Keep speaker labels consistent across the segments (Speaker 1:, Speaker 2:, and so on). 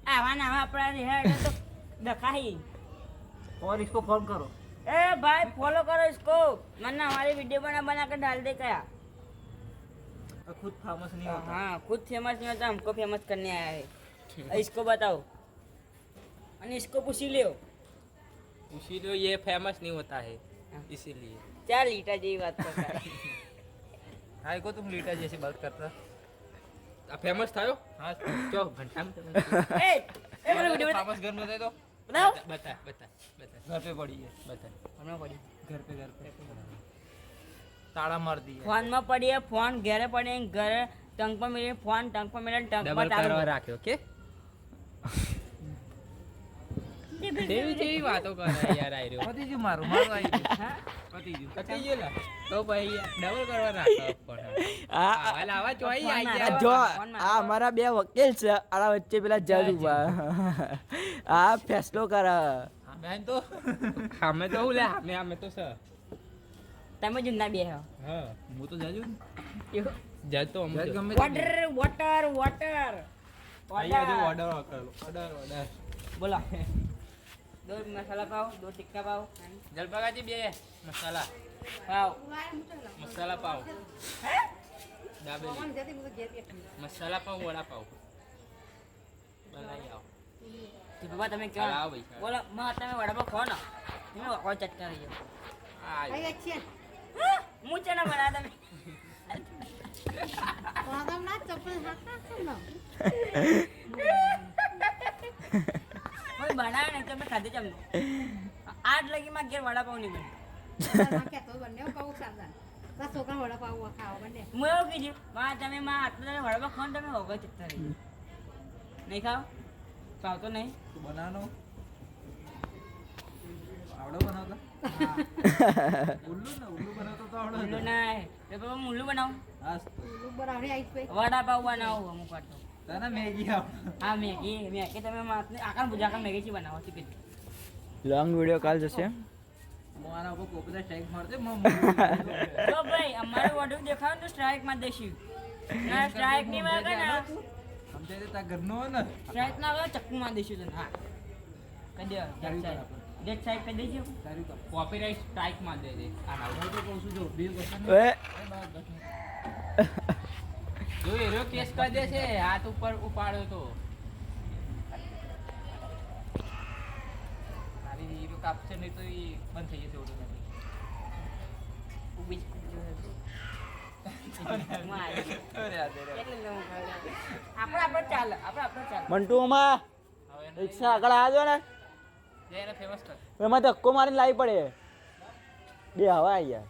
Speaker 1: आवा ना अपना रिहाड़ तो दखाई
Speaker 2: और इसको फॉलो करो।
Speaker 1: ए भाई फॉलो करो इसको वरना हमारी वीडियो बना कर डाल दे क्या
Speaker 2: खुद फेमस नहीं होता।
Speaker 1: हाँ खुद फेमस नहीं होता हमको फेमस करने आया है इसको बताओ और इसको पूछी लियो
Speaker 3: इसीलिए ये फेमस नहीं होता है इसीलिए।
Speaker 1: क्या लीटा जी बात करता है
Speaker 2: हाय को तुम लीटा जैसी बात करता।
Speaker 3: फेमस था
Speaker 2: हाँ
Speaker 3: क्यों घंटा में
Speaker 1: ए बोलो वीडियो बता
Speaker 2: फेमस घर में दे दो।
Speaker 1: बताओ
Speaker 3: बता बता बता
Speaker 2: घर पे पड़ी है।
Speaker 3: बता
Speaker 1: हमने पड़ी
Speaker 2: घर पे ताड़ा मार दिया।
Speaker 1: फोन में पड़ी है फोन घरे पड़े घरे टंग पर मिले फोन टंग पर मिले टंग
Speaker 3: ડબલ
Speaker 1: पर
Speaker 3: કરવા રાખ્યો ઓકે જેવી જેવી વાતો કરે યાર આયરો
Speaker 2: પતિ જ મારું મારું આવી ગયું
Speaker 1: हाँ?
Speaker 2: પતિ જ
Speaker 3: પતી ગયેલા તો ભાઈ ડબલ કરવા રાખ્યો પણ હાલ આવા ચોઈ આઈ
Speaker 1: ફોન
Speaker 3: ગયા
Speaker 4: જો
Speaker 1: ફોન માં
Speaker 4: આ અમારા બે વકીલ છે આના વચ્ચે પેલા જજ ઉભા આ ફેસલો કરે
Speaker 2: બહેન તો
Speaker 3: અમે તો લે અમે તો સર
Speaker 1: તમે જુના બે હો
Speaker 3: હા
Speaker 2: હું તો જાજુ
Speaker 3: જજ તો અમે
Speaker 2: જજ ગમે
Speaker 1: વોટર વોટર વોટર
Speaker 2: અહીંયા જો ઓર્ડર કરેલો ઓર્ડર
Speaker 1: બોલો दो मसाला पाव दो टिक्का पाव
Speaker 3: જલપાગાજી બે મસાલા
Speaker 1: पाव
Speaker 3: મસાલા પાવ દાબેલી મસાલા પાવ વડા પાવ બનાવી આવો
Speaker 1: तो बाबा તમે
Speaker 3: હાલ આવો
Speaker 1: क्यों
Speaker 3: ભાઈ
Speaker 1: बोलो मैं તમે वड़ा पाव खाओ ना તમે और चटका रही
Speaker 3: આ
Speaker 1: मुझे ना बना તમે કોઈ બનાવે નહીં તમે ખાધી ચમનો આજ લગી માં ઘેર વડા પાવ નહીં બને હું એવું કીધું માં તમે માં આટલા તમે વડા પાવ ખાઓ ને તમે હોગો ચટકા રહી નહીં ખાઓ ખાવ તો નહીં
Speaker 2: તું બનાવનો આવડો બનાવતા ઉલ્લુ બનાવતો તો આવડો
Speaker 1: મુલ્લું ના તો બાબા મુલ્લું બનાવું
Speaker 2: હા
Speaker 1: વડા પાવ બનાવું અમુક વાર તો
Speaker 2: તને મેગી આવડે
Speaker 1: હા મેગી તમે આકાર ભુજાકા મેગી થી બનાવો છો કીધું
Speaker 4: લોંગ વિડીયો કાલ જશે
Speaker 2: હું આના ઉપર કોપીરાઇટ સ્ટ્રાઇક મારતે
Speaker 1: જો ભાઈ અમારો ઓર્ડર દેખાવ તો સ્ટ્રાઇક માં દેશું ના સ્ટ્રાઇક નહીં વાગે ને
Speaker 2: સમજાય તા ઘરનો હોય ને
Speaker 1: સ્ટ્રાઇક ના વાગે ચક્કુ માં દેશું તને હા કહી દે ડેટ સાઈડ કહી દેજો
Speaker 2: તારી તો
Speaker 3: કોપીરાઇટ સ્ટ્રાઇક માં દે દે આના
Speaker 2: હું તો કહું છું જો બે ક્વેશ્ચન
Speaker 4: એ
Speaker 3: જો એરો કેસ કરી દે છે હાથ ઉપર ઉપાડ્યો તો મારી હીરો કાપશે નહીં તો એ બંધ થઈ જશે ઓટોમેટિક
Speaker 1: ઉભી આપણે ચાલે
Speaker 4: મંટુમાં રિક્ષા આગળ આવજો ને
Speaker 3: જે એને ફેમસ કર
Speaker 4: એમાં ધક્કો મારીને લાવી પડે બે હવા આવી ગયા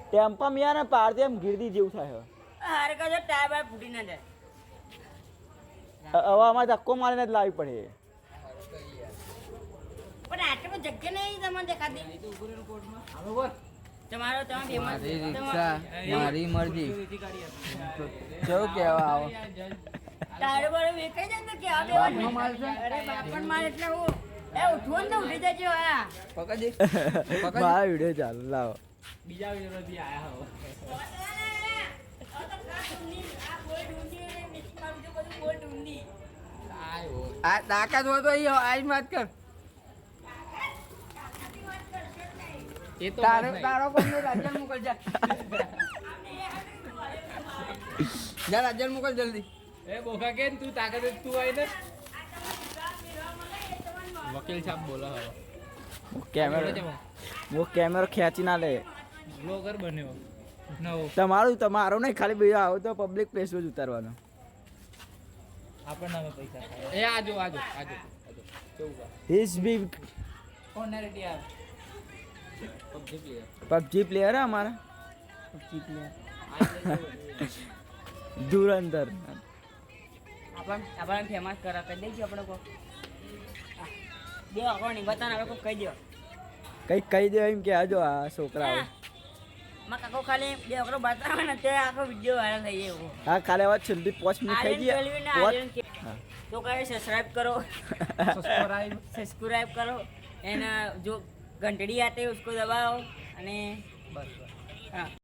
Speaker 4: ટેમ્પા મિયા ને પારથી એમ ગીરદી જેવું થાય
Speaker 1: હારે કાજો ટાયર બાર ફૂટી ના જાય
Speaker 4: હવે આમાં ધક્કો મારીને જ લાવી પડે
Speaker 1: પણ આટલું જગ્યા નહીં તમને દેખાતી તમારો તમે ફેમસ
Speaker 4: મારી મરજી કેવું કેવા આવો
Speaker 1: ટાયર બાર વેકાઈ જાય ને કે આ દેવાનું અરે બાપણ માર એટલે હું એ ઉઠવો ને તો ઉઠી જજો આ
Speaker 4: પકડી મારા વિડીયો ચાલુ લાવો
Speaker 3: બીજા વિરોધી આયા હો
Speaker 4: આ તાકાત હોય તો અહીં આજ વાત કર
Speaker 3: એ તો
Speaker 4: તારો તારો કોઈને રાજ્ય મોકલ જા જા રાજ્ય મોકલ જલ્દી
Speaker 3: એ બોખા કે તું તાકાત તું આય ને વકીલ સાહેબ બોલો હવે
Speaker 4: કેમેરો ખેંચી ના લે
Speaker 3: બ્લોગર બન્યો નવો
Speaker 4: તમારો નહીં ખાલી બીજો આવો તો પબ્લિક પ્લેસ જ ઉતારવાનો
Speaker 3: આપણને પૈસા થાય એ આજો કેવું
Speaker 4: હિઝ બી
Speaker 3: ઓનરિટી આ પબજી પ્લેયર
Speaker 4: પબજી પ્લેયર હે અમારા પબજી પ્લેયર ધુરંધર
Speaker 1: આપણને ફેમસ કરા કરી દેજો આપણે કો દે કોની બતાને આપણે કોઈ કહી દો
Speaker 4: કઈક કહી દે એમ કે આજો આ છોકરા આવો
Speaker 1: માં કાકો ખાલી બે ઓકરો બતાવે ને તે આખો વિડિયો વાયરલ થઈ જાય એવો
Speaker 4: હા ખાલી હવે છેલ્લી 5 મિનિટ થઈ ગઈ
Speaker 1: તો કહે સબસ્ક્રાઇબ કરો સબસ્ક્રાઇબ કરો એના જો घंटड़ी आते हैं उसको दबाओ અને બસ હા